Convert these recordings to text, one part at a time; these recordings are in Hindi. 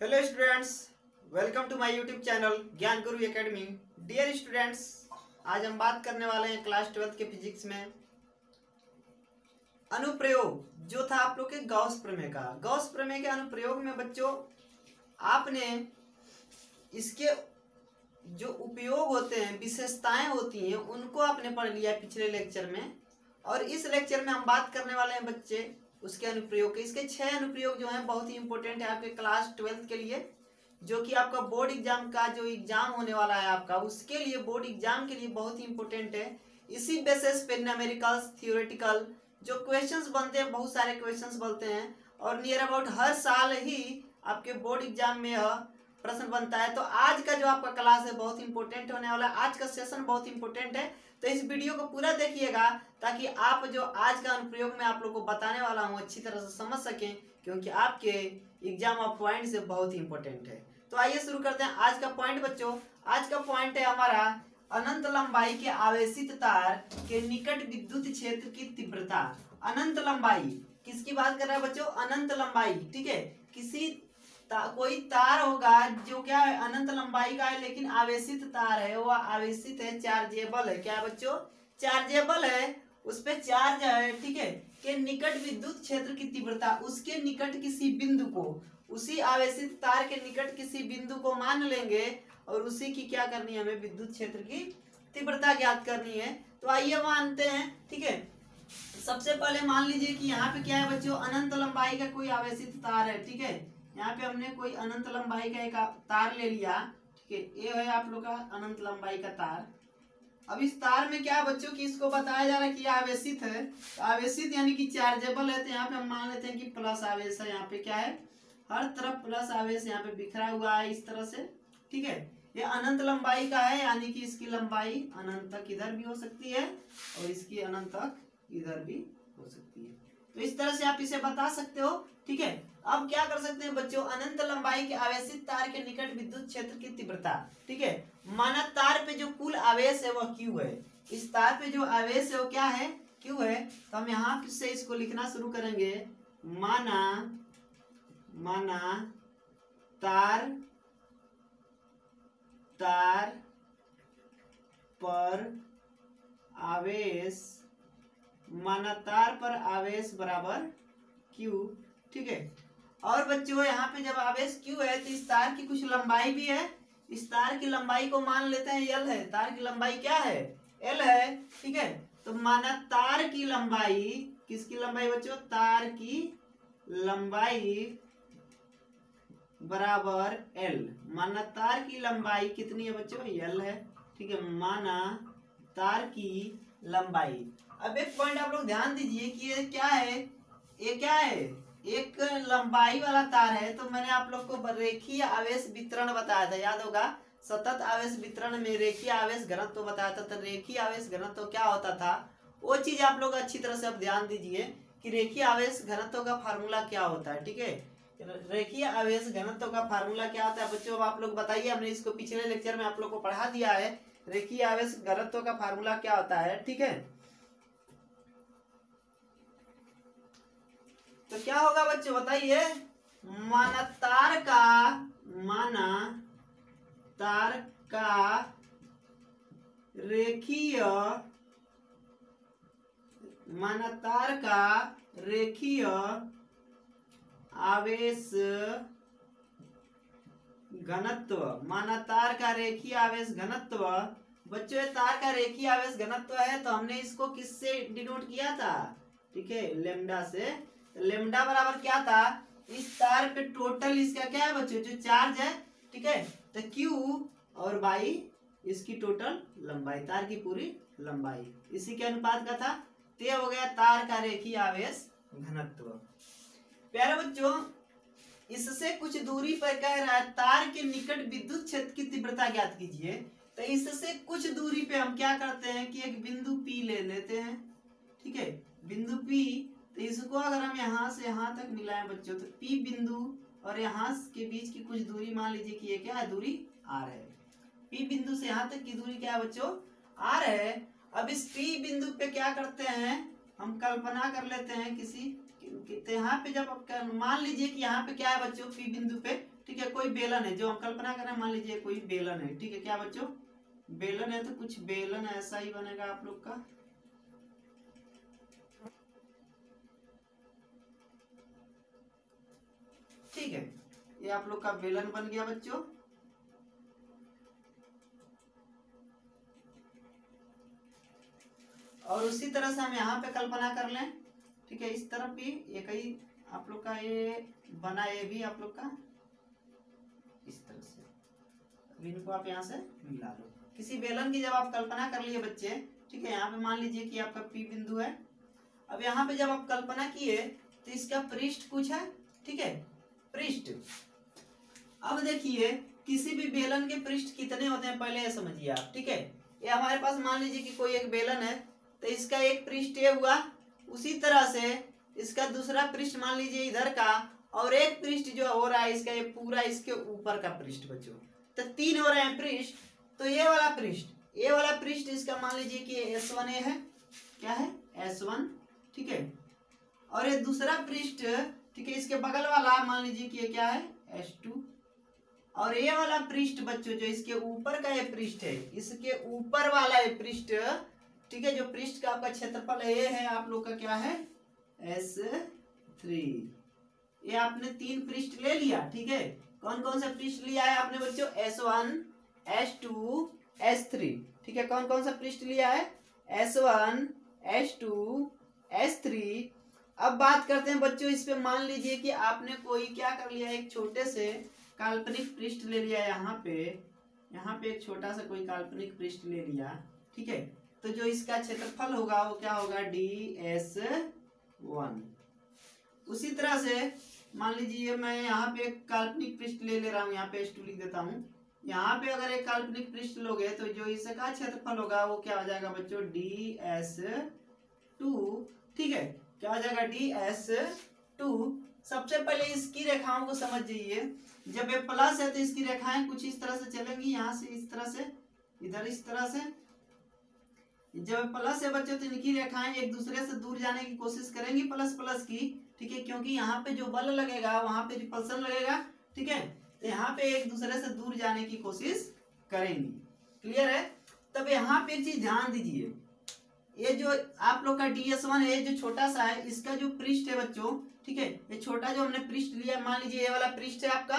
Hello students, welcome to my YouTube channel Gyan Guru academy. Dear students, आज हम बात करने वाले हैं क्लास 12 के फिजिक्स में अनुप्रयोग जो था आप लोग के गॉस प्रमेय का। गॉस प्रमेय के अनुप्रयोग में बच्चों आपने इसके जो उपयोग होते हैं, विशेषताएं होती हैं, उनको आपने पढ़ लिया है पिछले लेक्चर में। और इस लेक्चर में हम बात करने वाले हैं बच्चे उसके अनुप्रयोग के। इसके 6 अनुप्रयोग जो हैं बहुत ही इंपॉर्टेंट है आपके क्लास 12 के लिए, जो कि आपका बोर्ड एग्जाम का जो एग्जाम होने वाला है आपका, उसके लिए बोर्ड एग्जाम के लिए बहुत ही इंपॉर्टेंट है। इसी बेसिस पे न्यूमेरिकल्स, थ्योरेटिकल जो क्वेश्चंस बनते हैं, बहुत सारे क्वेश्चंस बनते हैं और नियर अबाउट हर साल ही आपके बोर्ड एग्जाम में यह प्रश्न बनता है। तो आज का जो आपका क्लास है बहुत इंपॉर्टेंट होने वाला है, आज का सेशन बहुत इंपॉर्टेंट है। तो इस वीडियो को पूरा देखिएगा ताकि आप जो आज का अनुप्रयोग में आप लोग को बताने वाला हूँ अच्छी तरह से समझ सकें, क्योंकि आपके एग्जाम ऑफ पॉइंट से बहुत ही इंपॉर्टेंट है। तो आइए शुरू करते हैं आज का पॉइंट बच्चों। आज का पॉइंट है हमारा अनंत लंबाई के आवेशित तार के निकट विद्युत क्षेत्र की तीव्रता। अनंत लंबाई किसकी बात कर रहा है बच्चों? अनंत लंबाई, ठीक है। किसी कोई तार होगा जो क्या है, अनंत लंबाई का है, लेकिन आवेशित तार है, वो आवेशित है, चार्जेबल है। क्या है बच्चों? चार्जेबल है, उस पे चार्ज है, ठीक है। के निकट विद्युत क्षेत्र की तीव्रता, उसके निकट किसी बिंदु को, उसी आवेशित तार के निकट किसी बिंदु को मान लेंगे और उसी की क्या करनी है, हमें विद्युत क्षेत्र की तीव्रता ज्ञात करनी है। तो आइए मानते हैं, ठीक है। सबसे पहले मान लीजिए कि यहाँ पे क्या है बच्चों, अनंत लंबाई का कोई आवेशित तार है, ठीक है। यहाँ पे हमने कोई अनंत लंबाई का एक तार ले लिया, ठीक है। ये है आप लोग का अनंत लंबाई का तार। अब इस तार में क्या है बच्चों कि इसको बताया जा रहा है कि आवेशित है। तो आवेशित यानी कि चार्जेबल है, तो यहाँ पे हम मान लेते हैं कि प्लस आवेश है। यहाँ पे क्या है, हर तरफ प्लस आवेश यहाँ पे बिखरा हुआ है इस तरह से, ठीक है। ये अनंत लंबाई का है, यानी कि इसकी लंबाई अनंत तक इधर भी हो सकती है और इसकी अनंत तक इधर भी हो सकती है। तो इस तरह से आप इसे बता सकते हो, ठीक है। अब क्या कर सकते हैं बच्चों, अनंत लंबाई के आवेशित तार के निकट विद्युत क्षेत्र की तीव्रता, ठीक है। माना तार पे जो कुल आवेश है वह Q है। इस तार पे जो आवेश है वो क्या है, Q है। तो हम यहाँ से इसको लिखना शुरू करेंगे। माना तार पर आवेश, माना तार पर आवेश बराबर Q, ठीक है। और बच्चों यहाँ पे जब आवेश Q है तो इस तार की कुछ लंबाई भी है। इस तार की लंबाई को मान लेते हैं L है। तार की लंबाई क्या है, L है, ठीक है। तो माना तार की लंबाई, किसकी लंबाई बच्चों, तार की लंबाई बराबर L। माना तार की लंबाई कितनी है बच्चों, L है, ठीक है। माना तार की लंबाई। अब एक पॉइंट आप लोग ध्यान दीजिए कि ये क्या है, ये क्या है, एक लंबाई वाला तार है। तो मैंने आप लोग को रेखीय आवेश वितरण बताया था, याद होगा। सतत आवेश वितरण में रेखीय आवेश घनत्व बताया था। तो रेखीय आवेश घनत्व क्या होता था, वो चीज आप लोग अच्छी तरह से अब ध्यान दीजिए कि रेखीय आवेश घनत्व का फार्मूला क्या होता है, ठीक है। रेखीय आवेश घनत्व का फार्मूला क्या होता है बच्चों, अब आप लोग बताइए। हमने इसको पिछले लेक्चर में आप लोग को पढ़ा दिया है। रेखीय आवेश घनत्व का फार्मूला क्या होता है, ठीक है। तो क्या होगा बच्चों बताइए। माना तार का रेखीय, माना तार का रेखीय आवेश घनत्व, माना तार का रेखीय आवेश घनत्व। बच्चों ये तार का रेखीय आवेश घनत्व है, तो हमने इसको किससे डिनोट किया था, ठीक है, लेमडा से। लेमडा बराबर क्या था, इस तार पे टोटल इसका क्या है बच्चों, जो चार्ज है, ठीक है। तो Q और बाई इसकी टोटल लंबाई, तार की पूरी लंबाई इसी के अनुपात का था। तो हो गया तार का रेखीय आवेश घनत्व। प्यारे बच्चों, इससे कुछ दूरी पर कह रहा है तार के निकट विद्युत क्षेत्र की तीव्रता ज्ञात कीजिए। तो इससे कुछ दूरी पे हम क्या करते हैं कि एक बिंदु P ले लेते हैं, ठीक है, बिंदु P। तो इसको अगर हम यहाँ से यहाँ तक मिलाएं बच्चों, तो P बिंदु और यहाँ के बीच की कुछ दूरी मान लीजिए कि ये क्या है, दूरी R है। P बिंदु से यहाँ तक की दूरी क्या है बच्चों, R है। अब इस P बिंदु पे क्या करते हैं, हम कल्पना कर लेते हैं किसी, तो यहाँ पे जब मान लीजिए कि यहाँ पे क्या है बच्चों, P बिंदु पे ठीक है, कोई बेलन है, जो हम कल्पना कर रहे हैं, मान लीजिए कोई बेलन है, ठीक है, क्या बच्चों, बेलन है, तो कुछ बेलन ऐसा ही बनेगा आप लोग का, ठीक है, ये आप लोग का बेलन बन गया बच्चों। और उसी तरह से हम यहाँ पे कल्पना कर लें, ठीक है, इस तरफ भी एक ही आप लोग का ये बना, ये भी आप लोग का इस तरह से, अब इनको आप यहाँ से मिला लो। किसी बेलन की जब आप कल्पना कर लिए बच्चे, ठीक है, यहाँ पे मान लीजिए कि आपका P बिंदु है। अब यहाँ पे जब आप कल्पना किए तो इसका पृष्ठ कुछ है, ठीक है, पृष्ठ। अब देखिए किसी भी बेलन के पृष्ठ कितने होते हैं पहले ये समझिए आप, ठीक है, ये हमारे पास मान लीजिए कि कोई एक बेलन है, तो इसका एक पृष्ठ ये हुआ, उसी तरह से इसका दूसरा पृष्ठ मान लीजिए इधर का, और एक पृष्ठ जो हो रहा है इसका, ये पूरा इसके ऊपर का पृष्ठ बच्चों, तो 3 हो रहे हैं पृष्ठ। तो ये वाला पृष्ठ इसका मान लीजिए कि S1A है, क्या है, S1, ठीक है, और ये दूसरा पृष्ठ, ठीक है, इसके बगल वाला मान लीजिए कि ये क्या है, S2, और ये वाला पृष्ठ बच्चों जो इसके ऊपर का ये पृष्ठ है, इसके ऊपर वाला ये पृष्ठ, ठीक है, जो पृष्ठ का आपका क्षेत्रफल है ये है आप लोग का क्या है, S3। ये आपने 3 पृष्ठ ले लिया, ठीक है, कौन कौन सा पृष्ठ लिया है आपने बच्चों, S1, S2, S3, ठीक है, कौन कौन सा पृष्ठ लिया है, S1, S2, S3। अब बात करते हैं बच्चों इस पे, मान लीजिए कि आपने कोई क्या कर लिया, एक छोटे से काल्पनिक पृष्ठ ले लिया, यहाँ पे एक छोटा सा कोई काल्पनिक पृष्ठ ले लिया, ठीक है, तो जो इसका क्षेत्रफल होगा वो क्या होगा, DS1। उसी तरह से मान लीजिए मैं यहाँ पे एक काल्पनिक पृष्ठ ले रहा हूँ, यहाँ पे S2 लिख देता हूँ। यहाँ पे अगर एक काल्पनिक पृष्ठ लोगे तो जो इसका क्षेत्रफल होगा वो क्या हो जाएगा बच्चों, DS2, ठीक है, क्या हो जाएगा, DS2। सबसे पहले इसकी रेखाओं को समझ जाइए, जब ये प्लस है तो इसकी रेखाएं कुछ इस तरह से चलेंगी, यहाँ से इस तरह से, इधर इस तरह से। जब प्लस है बच्चों तो इनकी रेखाएं एक दूसरे से दूर जाने की कोशिश करेंगी, प्लस प्लस की, ठीक है, क्योंकि यहाँ पे जो बल लगेगा वहां पे रिपल्सन लगेगा, ठीक है, तो यहाँ पे एक दूसरे से दूर जाने की कोशिश करेंगी, क्लियर है। तब यहाँ पे एक चीज ध्यान दीजिए, ये जो आप लोग का DS1 है, जो छोटा सा है, इसका जो पृष्ठ है बच्चों, ठीक है, ये छोटा जो हमने पृष्ठ लिया, मान लीजिए ये वाला पृष्ठ है आपका,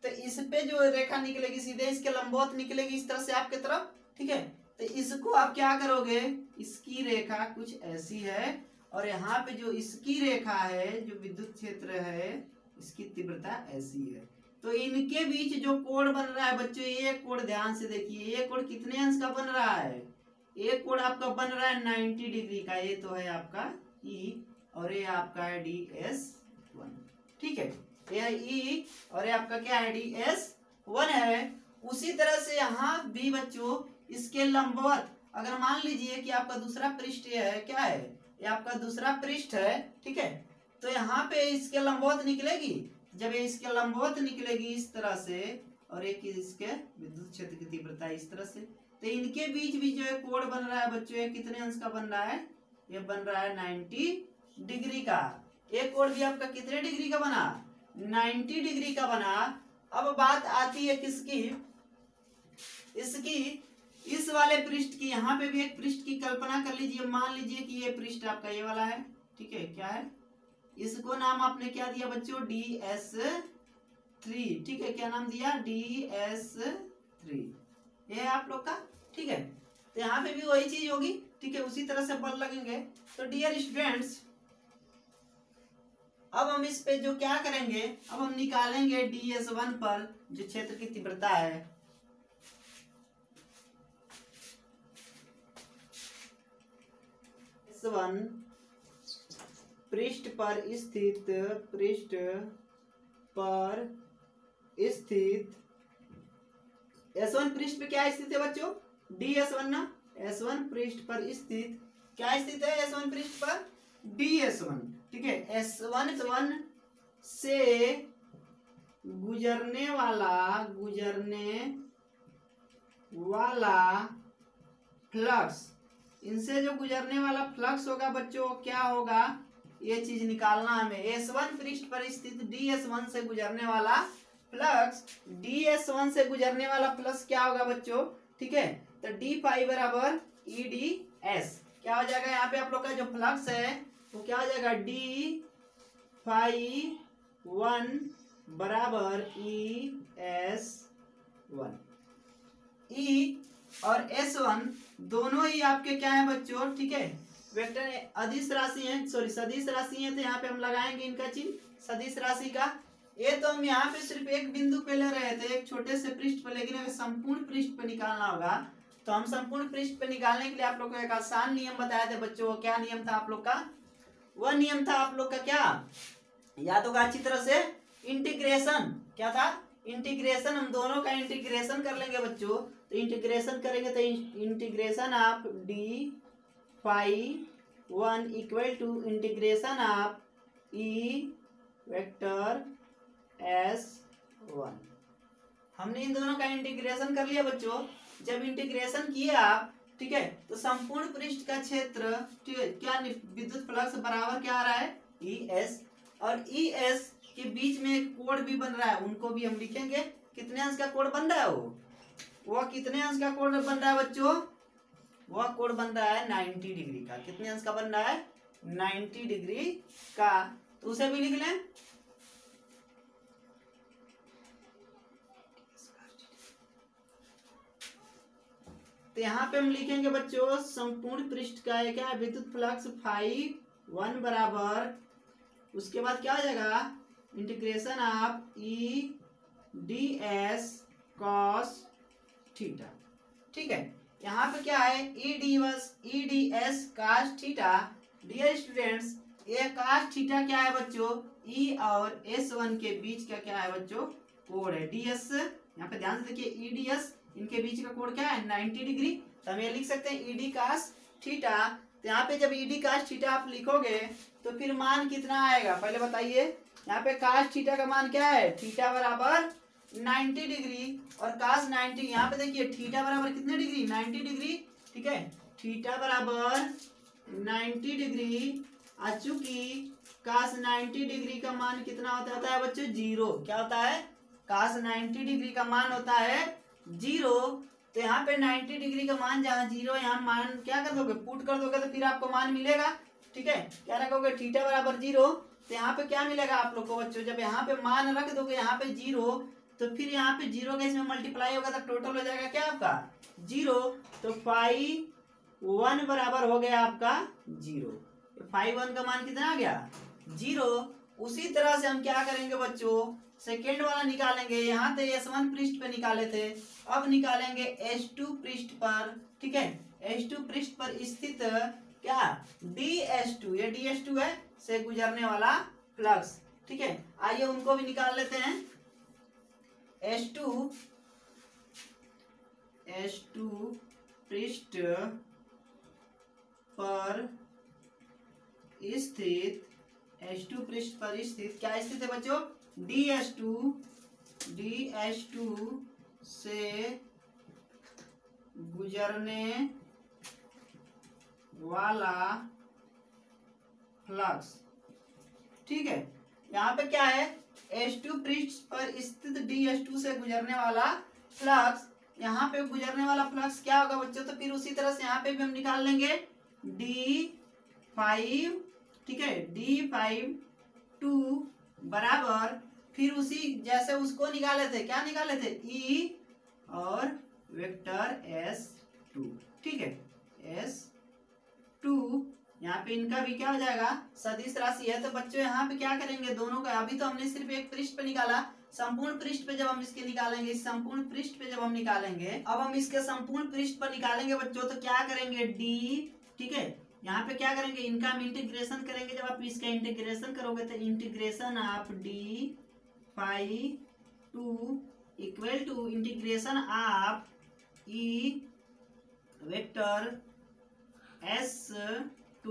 तो इस पे जो रेखा निकलेगी सीधे इसके लंबवत निकलेगी इस तरह से आपके तरफ, ठीक है, तो इसको आप क्या करोगे, इसकी रेखा कुछ ऐसी है, और यहाँ पे जो इसकी रेखा है, जो विद्युत क्षेत्र है, इसकी तीव्रता ऐसी है। तो इनके बीच जो कोण बन रहा है बच्चों, ये कोण ध्यान से देखिए, ये कोण कितने अंश का बन रहा है, एक कोण आपका बन रहा है 90 डिग्री का, ये तो है आपका E, और ये आपका है DS1, ठीक है, ये E और ये आपका क्या है, DS1 है। उसी तरह से यहाँ भी बच्चों इसके लंबवत, अगर मान लीजिए कि आपका दूसरा पृष्ठ ये है, क्या है, ये आपका दूसरा पृष्ठ है, ठीक है, तो यहाँ पे इसके लंबवत निकलेगी, जब ये इसके लंबवत निकलेगी इस तरह से, और एक इसके विद्युत क्षेत्र की तीव्रता इस तरह से, तो इनके बीच भी जो है कोण बन रहा है बच्चों, ये कितने अंश का बन रहा है, ये बन रहा है 90 डिग्री का। एक कोण भी आपका कितने डिग्री का बना, 90 डिग्री का बना। अब बात आती है किसकी, इसकी, इस वाले पृष्ठ की। यहाँ पे भी एक पृष्ठ की कल्पना कर लीजिए, मान लीजिए कि ये पृष्ठ आपका ये वाला है, ठीक है, क्या है, इसको नाम आपने क्या दिया बच्चों, DS3, ठीक है, क्या नाम दिया, DS3, ये है आप लोग का, ठीक है, तो यहाँ पे भी वही चीज होगी, ठीक है, उसी तरह से बल लगेंगे। तो डियर स्टूडेंट्स, अब हम इस पे जो क्या करेंगे, अब हम निकालेंगे DS1 पर जो क्षेत्र की तीव्रता है, S1 पृष्ठ पर स्थित S1 पृष्ठ पे क्या स्थित है बच्चों, DS1 ना, S1 पृष्ठ पर स्थित क्या स्थित है, S1 पृष्ठ पर DS1, ठीक है, S1 से गुजरने वाला फ्लक्स, इनसे जो गुजरने वाला फ्लक्स होगा बच्चों, क्या होगा, ये चीज निकालना हमें। S1 पृष्ठ पर स्थित DS1 से गुजरने वाला फ्लक्स DS1 से गुजरने वाला फ्लक्स क्या होगा बच्चों, ठीक है। तो डी फाई बराबर EDS क्या हो जाएगा, यहाँ पे आप लोग का जो फ्लक्स है वो क्या हो जाएगा, D∅1 बराबर ES1। E और S1 दोनों ही आपके क्या है बच्चों, ठीक है, वेक्टर अदिश राशि है, सॉरी सदिश राशि है, तो यहाँ पे हम लगाएंगे इनका चिन्ह सदिश राशि का। ये तो हम यहाँ पे सिर्फ एक बिंदु पे ले रहे थे, एक छोटे से पृष्ठ पे, लेकिन अगर संपूर्ण पृष्ठ पे निकालना होगा तो हम संपूर्ण पृष्ठ पे निकालने के लिए आप लोग को एक आसान नियम बताए थे बच्चों। क्या नियम था आप लोग का, वह नियम था आप लोग का क्या, याद होगा अच्छी तरह से, इंटीग्रेशन। क्या था, इंटीग्रेशन। हम दोनों का इंटीग्रेशन कर लेंगे बच्चों, तो इंटीग्रेशन करेंगे तो integration of D∅1 equal to integration of E vector S1। हमने इन दोनों का इंटीग्रेशन कर लिया बच्चों। जब इंटीग्रेशन किए आप, ठीक है, तो संपूर्ण पृष्ठ का क्षेत्र, ठीक है, क्या विद्युत फ्लक्स बराबर क्या आ रहा है, ES। और ES के बीच में एक कोण भी बन रहा है, उनको भी हम लिखेंगे। कितने अंश का कोण बन रहा है वो कितने अंश का कोण बन रहा है बच्चों, वह कोण बन रहा है 90 डिग्री का। कितने अंश का बन रहा है, 90 डिग्री का। तो उसे भी लिख लें, तो यहाँ पे हम लिखेंगे बच्चों संपूर्ण पृष्ठ का क्या है, विद्युत फ्लक्स ∅1 बराबर, उसके बाद क्या हो जाएगा, integration of EDS cos theta. ठीक है, यहाँ पे क्या है, EDS cos theta. Dear students, ये cos थीटा क्या है बच्चों, E और S1 के बीच का क्या है बच्चों, कोण है। DS यहाँ पे ध्यान से देखिए, EDS इनके बीच का कोण क्या है, 90 डिग्री। तो हम ये लिख सकते हैं ED cos थीटा। तो यहाँ पे जब ED cos थीटा आप लिखोगे तो फिर मान कितना आएगा, पहले बताइए। यहाँ पे cos थीटा का मान क्या है, थीटा बराबर 90 डिग्री, और cos 90, यहाँ पे देखिए थीटा बराबर कितने डिग्री, 90 डिग्री। ठीक है, थीटा बराबर 90 डिग्री। चूंकि cos 90 डिग्री का मान कितना होता है बच्चों, 0। क्या होता है, cos 90 डिग्री का मान होता है 0। तो यहाँ पे 90 डिग्री का मान जहाँ 0, यहाँ मान क्या कर दोगे, पुट कर दोगे, तो फिर आपको मान मिलेगा। ठीक है, क्या रखोगे, थीटा बराबर 0। तो यहाँ पे क्या मिलेगा आप लोग को बच्चों, जब यहाँ पे मान रख दोगे यहाँ पे 0, तो फिर यहाँ पे 0 का इसमें मल्टीप्लाई होगा तो टोटल हो जाएगा क्या आपका 0। तो ∅1 बराबर हो गया आपका 0। ∅1 का मान कितना आ गया, 0। उसी तरह से हम क्या करेंगे बच्चों, सेकेंड वाला निकालेंगे। यहाँ पे S1 पृष्ठ पे निकाले थे, अब निकालेंगे S2 पृष्ठ पर। ठीक है, S2 पृष्ठ पर स्थित क्या, DS2, ये DS2 है, से गुजरने वाला फ्लक्स। ठीक है, आइए उनको भी निकाल लेते हैं। S2 पृष्ठ पर स्थित, S2 पृष्ठ पर स्थित क्या स्थित है बच्चों, DS2 से गुजरने वाला फ्लक्स। ठीक है, यहाँ पे क्या है, S2 पृष्ठ पर स्थित DS2 से गुजरने वाला फ्लक्स। यहाँ पे गुजरने वाला फ्लक्स क्या होगा बच्चों, तो फिर उसी तरह से यहाँ पे भी हम निकाल लेंगे D∅, ठीक है, D∅2 बराबर, फिर उसी जैसे उसको निकाले थे, क्या निकाले थे, E और वेक्टर S2। ठीक है, S2 यहाँ पे इनका भी क्या हो जाएगा, सदिश राशि है। तो बच्चों यहाँ पे क्या करेंगे, दोनों का, अभी तो हमने सिर्फ एक पृष्ठ पे निकाला, संपूर्ण पृष्ठ पे जब हम इसके निकालेंगे, इस संपूर्ण पृष्ठ पे जब हम निकालेंगे, अब हम इसके संपूर्ण पृष्ठ पर निकालेंगे बच्चों, तो क्या करेंगे, D, ठीक है, यहाँ पे क्या करेंगे, इनका हम इंटीग्रेशन करेंगे। जब आप इसका इंटीग्रेशन करोगे तो integration of D∅2 equal to integration of E vector S2,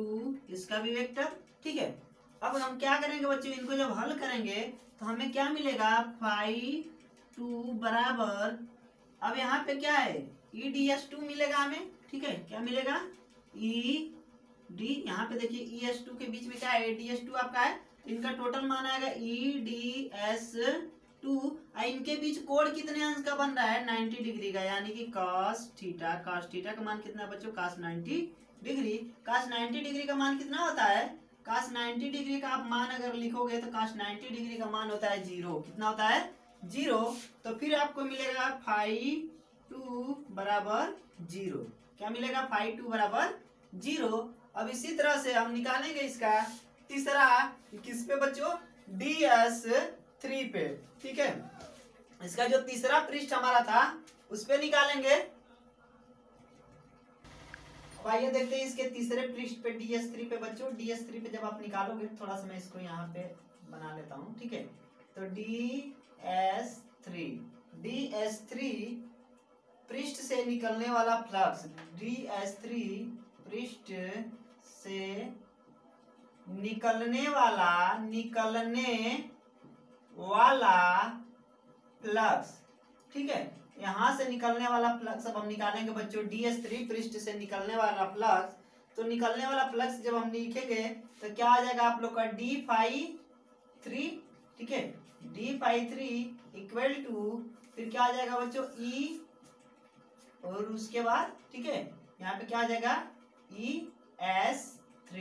इसका भी वेक्टर। ठीक है, अब हम क्या करेंगे बच्चों, इनको जब हल करेंगे तो हमें क्या मिलेगा, ∅2 बराबर, अब यहाँ पे क्या है, EDS2 मिलेगा हमें। ठीक है, क्या मिलेगा, ED, यहाँ पे देखिए ES2 के बीच में क्या है, DS2 आपका है, इनका टोटल मान आएगा EDS 2, इनके बीच कोण कितने अंश का बन रहा है 90 डिग्री का, यानी कि cos थीटा का मान कितना है बच्चों cos 90 डिग्री। cos 90 डिग्री का मान कितना होता है, cos 90 डिग्री का आप मान अगर लिखोगे तो cos 90 डिग्री का मान होता है 0। कितना होता है 0। तो फिर आपको मिलेगा φ2 बराबर 0। क्या मिलेगा φ2 बराबर 0। अब इसी तरह से हम निकालेंगे इसका तीसरा किस पे बच्चों DS3 पे। ठीक है, इसका जो तीसरा पृष्ठ हमारा था उस पे निकालेंगे। अब आइए देखते हैं इसके तीसरे पृष्ठ पे DS3 पे बच्चों। DS3 पे जब आप निकालोगे, थोड़ा सा मैं इसको यहाँ पे बना लेता हूँ। ठीक है, तो DS3 पृष्ठ से निकलने वाला फ्लक्स, DS3 पृष्ठ से निकलने वाला फ्लक्स। ठीक है, यहां से निकलने वाला फ्लक्स अब हम निकालेंगे बच्चों। DS3 पृष्ठ से निकलने वाला फ्लक्स, तो निकलने वाला फ्लक्स जब हम लिखेंगे तो क्या आ जाएगा आप लोग का d∅3। ठीक है, d∅3 इक्वल टू फिर क्या आ जाएगा बच्चों E, और उसके बाद ठीक है यहाँ पे क्या आ जाएगा ES3,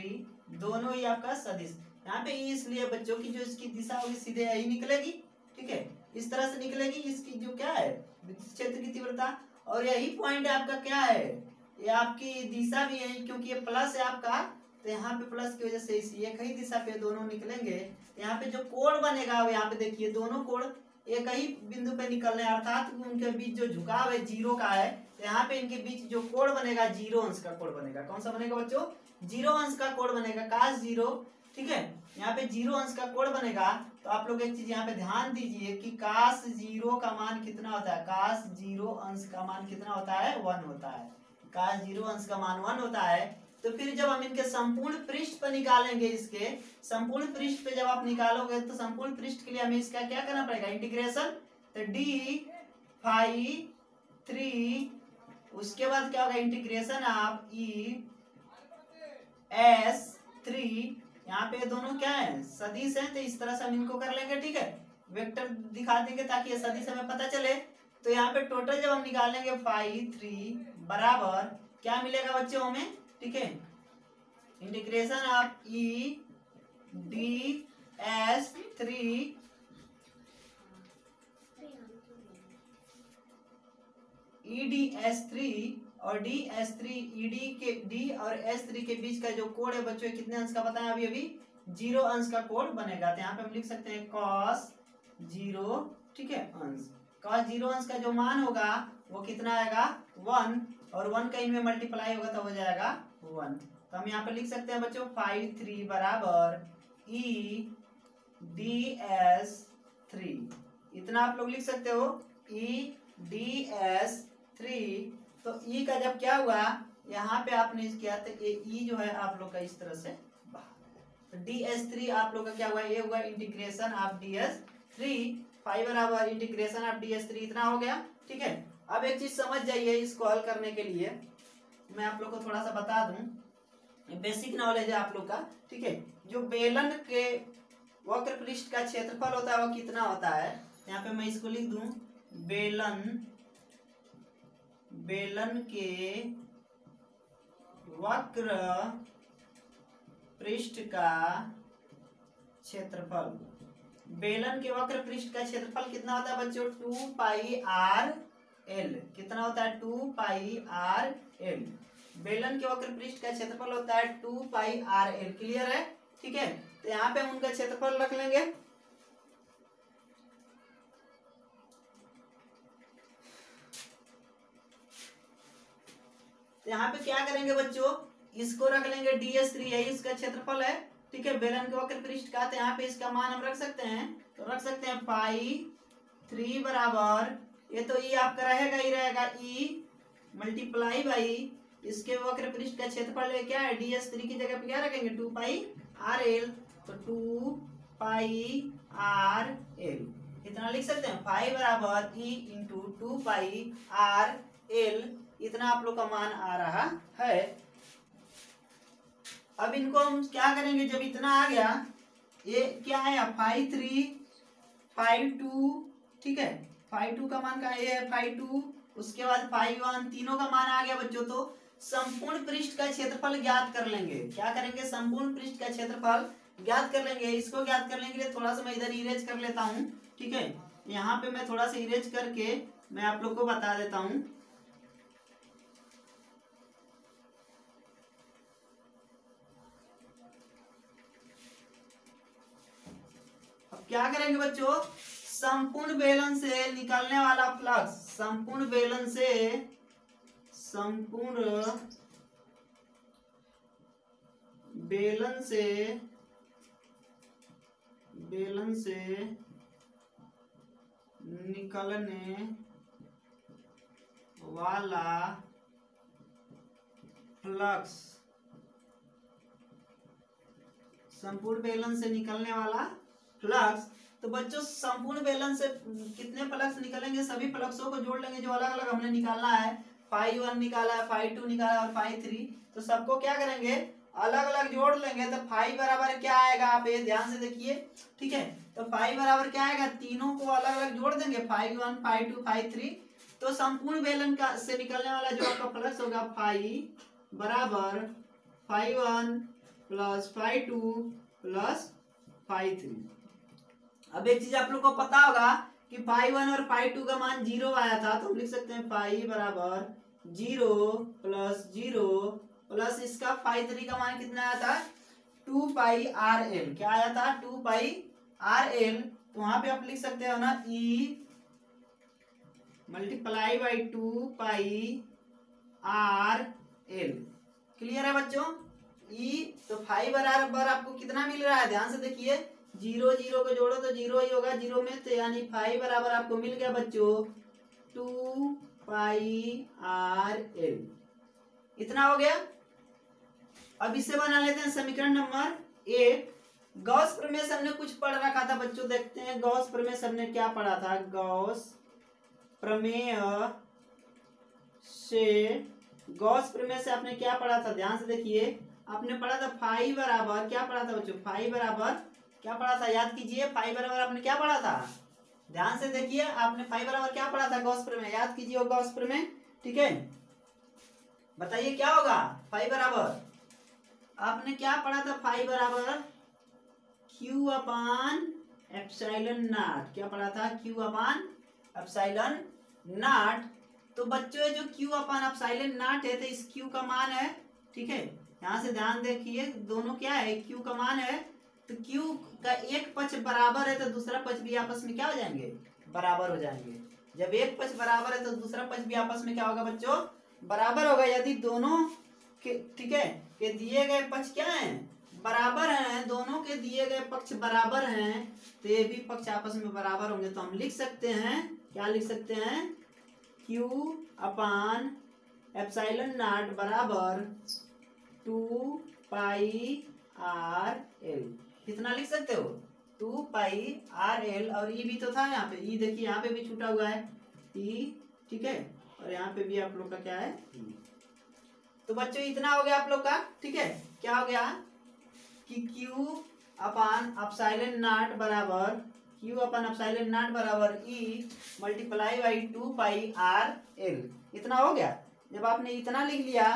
दोनों ही आपका सदिश। यहाँ पे E इसलिए बच्चों की जो इसकी दिशा होगी सीधे यही निकलेगी। ठीक है, इस तरह से निकलेगी। इसकी जो क्या है विद्युत क्षेत्र की तीव्रता, और यही पॉइंट आपका क्या है, ये आपकी दिशा भी है क्योंकि ये प्लस है आपका, तो यहाँ पे प्लस की वजह से इसी एक ही दिशा पे दोनों निकलेंगे। यहाँ पे जो कोण बनेगा वो यहाँ पे देखिए दोनों कोण एक ही बिंदु पे निकलने, अर्थात उनके बीच जो झुकाव है 0 का है। तो यहाँ पे इनके बीच जो कोण बनेगा 0 अंश का कोण बनेगा। कौन सा बनेगा बच्चों 0 अंश का कोण बनेगा, cos 0। ठीक है, यहाँ पे 0 अंश का कोण बनेगा। तो आप लोग एक चीज यहाँ पे ध्यान दीजिए कि cos 0 का मान कितना होता है, cos 0 अंश का मान कितना होता है 1 होता है। cos 0 अंश का मान 1 होता है। तो फिर जब हम इनके संपूर्ण पृष्ठ पर निकालेंगे, इसके संपूर्ण पृष्ठ पे जब आप निकालोगे तो संपूर्ण पृष्ठ के लिए हमें इसका क्या करना पड़ेगा इंटीग्रेशन। तो d∅3, उसके बाद क्या होगा इंटीग्रेशन आप ES3। यहाँ पे दोनों क्या है सदिश हैं, तो इस तरह से हम इनको कर लेंगे। ठीक है, वेक्टर दिखा देंगे ताकि ये सदिश हमें पता चले। तो यहाँ पे टोटल जब हम निकालेंगे φ3 बराबर क्या मिलेगा बच्चों हमें। ठीक है, इंटीग्रेशन ऑफ EDS3 और DS3 D और S3 के बीच का जो कोण है बच्चों कितने अंश का बताया अभी 0 अंश का कोण बनेगा। तो यहाँ पे हम लिख सकते हैं cos 0 ठीक है अंश, cos 0 अंश का जो मान होगा वो कितना आएगा 1, और 1 का इनमें मल्टीप्लाई होगा तो हो जाएगा 1। तो हम यहाँ पे लिख सकते हैं बच्चों φ3 बराबर EDS3, इतना आप लोग लिख सकते हो EDS3। तो E का जब क्या हुआ यहाँ पे आपने किया तो ये E जो है आप लोग का इस तरह से तो DS3 आप लोग का क्या हुआ ये हुआ इंटीग्रेशन ऑफ DS3 फाइ बराबर इंटीग्रेशन ऑफ DS3, इतना हो गया। ठीक है, अब एक चीज समझ जाइए, इसको हल करने के लिए मैं आप लोग को थोड़ा सा बता दूं, बेसिक नॉलेज है आप लोग का। ठीक है, जो बेलन के वक्र पृष्ठ का क्षेत्रफल होता है वो कितना होता है, यहाँ पे मैं इसको लिख दूं बेलन के वक्र पृष्ठ का क्षेत्रफल, बेलन के वक्र पृष्ठ का क्षेत्रफल कितना होता है बच्चों 2πr_l, कितना होता है 2πr_l। बेलन के वक्र पृष्ठ का क्षेत्रफल होता है 2πr_l, क्लियर है। ठीक है, तो यहाँ पे हम उनका क्षेत्रफल रख लेंगे। तो यहाँ पे क्या करेंगे बच्चों, इसको रख लेंगे DS3, यही इसका क्षेत्रफल है। ठीक है, बेलन के वक्र पृष्ठ का, तो यहाँ पे इसका मान हम रख सकते हैं, तो रख सकते हैं φ3 बराबर ये तो E आपका रहेगा ही रहेगा E मल्टीप्लाई बाई इसके वक्र पृष्ठ का क्षेत्रफल क्या है DS3 की जगह पे क्या रखेंगे 2πr_l, तो 2πr_l इतना लिख सकते हैं। फाइ बराबर E इंटू 2πr_l, इतना आप लोग का मान आ रहा है। अब इनको हम क्या करेंगे, जब इतना आ गया ये क्या है φ3 φ2 ठीक है। फाई 2 का मान का ये है फाई 2, उसके बाद फाई 1, तीनों का मान आ गया बच्चों। तो संपूर्ण पृष्ठ का क्षेत्रफल ज्ञात कर लेंगे। क्या करेंगे? संपूर्ण पृष्ठ का क्षेत्रफल ज्ञात कर लेंगे। इसको ज्ञात करने के लिए थोड़ा सा मैं इधर इरेज कर लेता हूँ, ठीक है। यहाँ पे मैं थोड़ा सा इरेज करके मैं आप लोग को बता देता हूँ। अब क्या करेंगे बच्चों? संपूर्ण बेलन से निकलने वाला फ्लक्स, संपूर्ण बेलन से निकलने वाला फ्लक्स, संपूर्ण बेलन से निकलने वाला फ्लक्स। तो बच्चों संपूर्ण बेलन से कितने फ्लक्स निकलेंगे? सभी फ्लक्सों को जोड़ लेंगे जो अलग अलग हमने निकालना है। फाई 1 निकाला है, फाई 2 निकाला है और फाई 3। तो सबको क्या करेंगे? अलग अलग जोड़ लेंगे। तो फाई बराबर क्या आएगा? आप ये ध्यान से देखिए, ठीक है। तो फाई बराबर क्या आएगा? तीनों को अलग अलग जोड़ देंगे, फाई 1, फाई 2, फाई 3। तो संपूर्ण बेलन का से निकलने वाला जो आपका फ्लक्स होगा, फाई बराबर phi 1 plus phi 2 plus phi 3। अब एक चीज आप लोग को पता होगा कि फाई 1 और फाई 2 का मान 0 आया था, तो हम लिख सकते हैं फाई बराबर 0 प्लस 0 प्लस इसका फाई 3 का मान कितना आया था? 2 पाई आर एल। क्या आया था? 2 पाई आर एल। तो वहां पे आप लिख सकते हो ना, e multiply by 2 pi r l. Clear है बच्चों? ई तो फाई बराबर आपको कितना मिल रहा है? ध्यान से देखिए, 0 0 को जोड़ो तो 0 ही होगा 0 में, तो यानी फाई बराबर आपको मिल गया बच्चों 2 पाई आर एल। इतना हो गया। अब इसे बना लेते हैं समीकरण नंबर 1। गॉस प्रमेय से हमने कुछ पढ़ रखा था बच्चों, देखते हैं गॉस प्रमेय से हमने क्या पढ़ा था। गॉस प्रमेय से आपने क्या पढ़ा था? ध्यान से देखिए, आपने पढ़ा था फाई बराबर क्या पढ़ा था बच्चों? फाई बराबर क्या पढ़ा था? याद कीजिए, फाई बराबर आपने क्या पढ़ा था? ध्यान से देखिए, आपने फाई बराबर क्या पढ़ा था? गॉस प्रमेय। याद कीजिए गॉस प्रमेय, ठीक है। बताइए क्या होगा? फाई बराबर आपने क्या पढ़ा था? फाई बराबर क्यू अपान एप्सिलॉन नॉट। क्या पढ़ा था? Q upon epsilon not. तो बच्चों ये जो क्यू अपान एप्सिलॉन नॉट है, तो इस क्यू का मान है, ठीक है। यहाँ से ध्यान देखिए, दोनों क्या है? क्यू का मान है। तो क्यू का एक पक्ष बराबर है तो दूसरा पक्ष भी आपस में क्या हो जाएंगे? बराबर हो जाएंगे। जब एक पक्ष बराबर है तो दूसरा पक्ष भी आपस में क्या होगा बच्चों? बराबर होगा। यदि दोनों के, ठीक है, के दिए गए पक्ष क्या हैं? बराबर हैं। दोनों के दिए गए पक्ष बराबर हैं, तो ये भी पक्ष आपस में बराबर होंगे। तो हम लिख सकते हैं, क्या लिख सकते हैं? क्यू अपान एप्सिलॉन नॉट बराबर 2 पाई आर एल। कितना लिख सकते हो? 2 पाई आर एल। और ई भी तो था यहाँ पे, ई देखिए यहाँ पे भी छूटा हुआ है ई, ठीक है। और यहाँ पे भी आप लोग का क्या है? तो बच्चों इतना हो गया आप लोग का, ठीक है। क्या हो गया कि क्यू अपान एप्सिलॉन नॉट बराबर e multiply by 2 pi r l. इतना हो गया। जब आपने इतना लिख लिया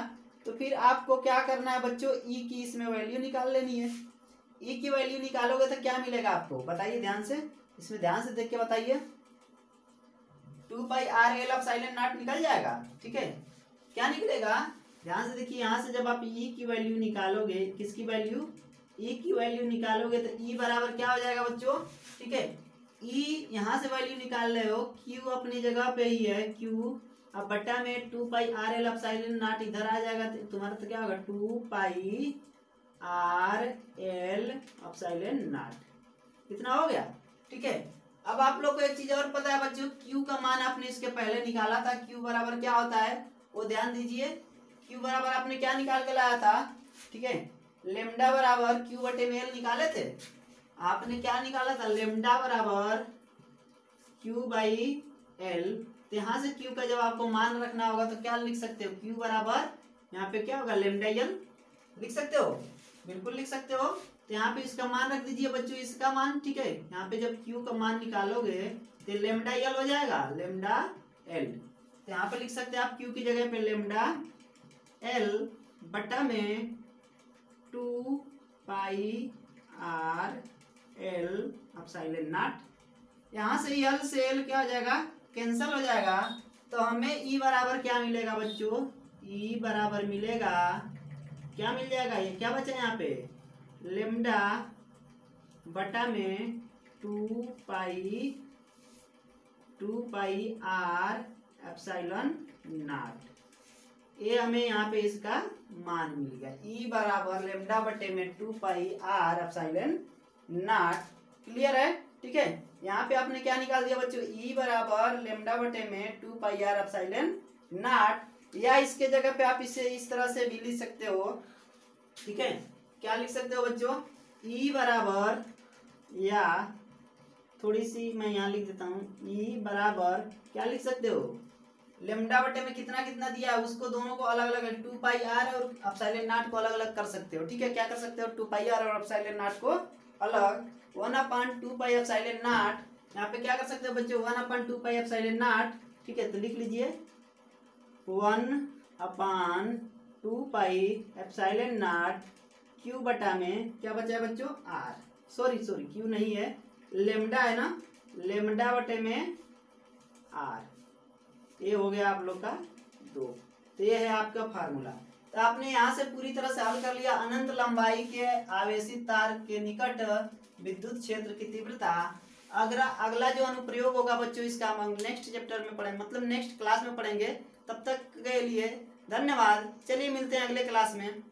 तो फिर आपको क्या करना है बच्चों? ई की इसमें वैल्यू निकाल लेनी है। ई की वैल्यू निकालोगे तो क्या मिलेगा आपको? बताइए ध्यान से, इसमें ध्यान से देख के बताइए। 2 pi r L epsilon not निकल जाएगा, ठीक है। क्या निकलेगा? ध्यान से देखिए, यहाँ से जब आप ई की वैल्यू निकालोगे, किसकी वैल्यू? ई की वैल्यू निकालोगे तो ई बराबर क्या हो जाएगा बच्चों? ठीक है, ई यहाँ से वैल्यू निकाल रहे हो, क्यू अपनी जगह पे ही है, क्यू अब बट्टा में 2 pi r L epsilon not इधर आ जाएगा, तो तुम्हारा तो क्या होगा? 2 pi r L epsilon not. इतना हो गया, ठीक है। अब आप लोग को एक चीज और पता है बच्चों, क्यू का मान आपने इसके पहले निकाला था। क्यू बराबर क्या होता है वो ध्यान दीजिए। क्यू बराबर आपने क्या निकाल के लाया था? ठीक है, लेमडा बराबर क्यू बटे में एल निकाले थे। आपने क्या निकाला था? लेमडा बराबर क्यू बाई एल। तो यहाँ से क्यू का जब आपको मान रखना होगा तो क्या लिख सकते हो? क्यू बराबर यहाँ पे क्या होगा? लेमडा एल लिख सकते हो, बिल्कुल लिख सकते हो। तो यहाँ पे इसका मान रख दीजिए बच्चों, इसका मान, ठीक है। यहाँ पे जब क्यू का मान निकालोगे तो लेमडा एल हो जाएगा, लेमडा एल। तो यहाँ पे लिख सकते हैं आप क्यू की जगह पे लेमडा एल बटा में 2 pi r L epsilon not. यहाँ से एल से एल क्या हो जाएगा, कैंसल हो जाएगा। तो हमें ई बराबर क्या मिलेगा बच्चों, ई बराबर मिलेगा, क्या मिल जाएगा, ये क्या बचा यहाँ पे, लेमडा बटा में 2 पाई आर एप्सिलॉन नॉट। ये हमें यहाँ पे इसका मान मिल गया, ई बराबर लेमडा बटे में 2 pi are epsilon not. Clear है, ठीक है। यहाँ पे आपने क्या निकाल दिया बच्चों, ई बराबर लेमडा बटे में 2 पाई आर एप्सिलॉन नॉट। या इसके जगह पे आप इसे इस तरह से भी लिख सकते हो, ठीक है। क्या लिख सकते हो बच्चों, ई बराबर, या थोड़ी सी मैं यहाँ लिख देता हूँ, ई बराबर क्या लिख सकते हो, लेमडा बटे में कितना कितना दिया है उसको दोनों को अलग अलग 2 पाई आर और एप्सिलॉन नॉट को अलग अलग कर सकते हो, ठीक है। क्या कर सकते हो, 2 पाई आर और एप्सिलॉन नॉट को अलग, 1/2 पाई एप्सिलॉन नॉट। यहाँ पे क्या कर सकते हो बच्चों, 1/2 पाई एप्सिलॉन नॉट, ठीक है। तो लिख लीजिए 1/2 पाई एप्सिलॉन नॉट क्यू बटा में क्या बचा है बच्चों, आर, सॉरी क्यू नहीं है, लेमडा है ना, लेमडा बटे में आर। ये हो गया आप लोग का 2। तो ये है आपका फार्मूला। तो आपने यहाँ से पूरी तरह से हल कर लिया। अनंत लंबाई के आवेशित तार के निकट विद्युत क्षेत्र की तीव्रता। अगला जो अनुप्रयोग होगा बच्चों, इसका हम नेक्स्ट चैप्टर में पढ़ेंगे, मतलब नेक्स्ट क्लास में पढ़ेंगे। तब तक के लिए धन्यवाद। चलिए मिलते हैं अगले क्लास में।